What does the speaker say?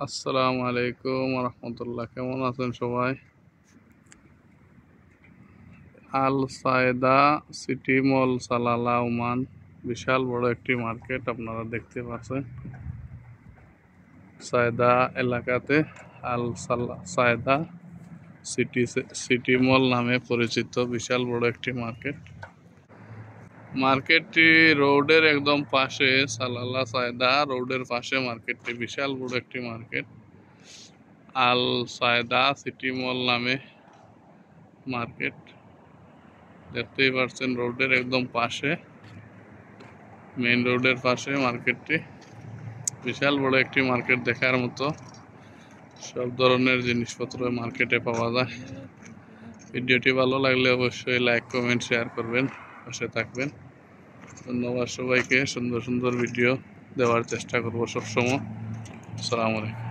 আসসালামু আলাইকুম রহমতুল্লাহ। কেমন আছেন সবাই? আল সায়েদা সিটি মল সালালা ওমান, বিশাল বড় একটি মার্কেট আপনারা দেখতে পাচ্ছেন। সায়েদা এলাকাতে আল সায়েদা সিটি মল নামে পরিচিত বিশাল বড় একটি মার্কেট। মার্কেটটি রোডের একদম পাশে, সালালা সায়েদা রোডের পাশে মার্কেটটি, বিশাল বড় একটি মার্কেট। আল সায়েদা সিটি মল নামে মার্কেট দেখতেই পাচ্ছেন, রোডের একদম পাশে, মেইন রোডের পাশে মার্কেটটি। বিশাল বড় একটি মার্কেট, দেখার মতো সব ধরনের জিনিসপত্র মার্কেটে পাওয়া যায়। ভিডিওটি ভালো লাগলে অবশ্যই লাইক কমেন্ট শেয়ার করবেন, পাশে থাকবেন। ধন্যবাদ সবাইকে। সুন্দর সুন্দর ভিডিও দেওয়ার চেষ্টা করব সবসময়। আসসালামু আলাইকুম।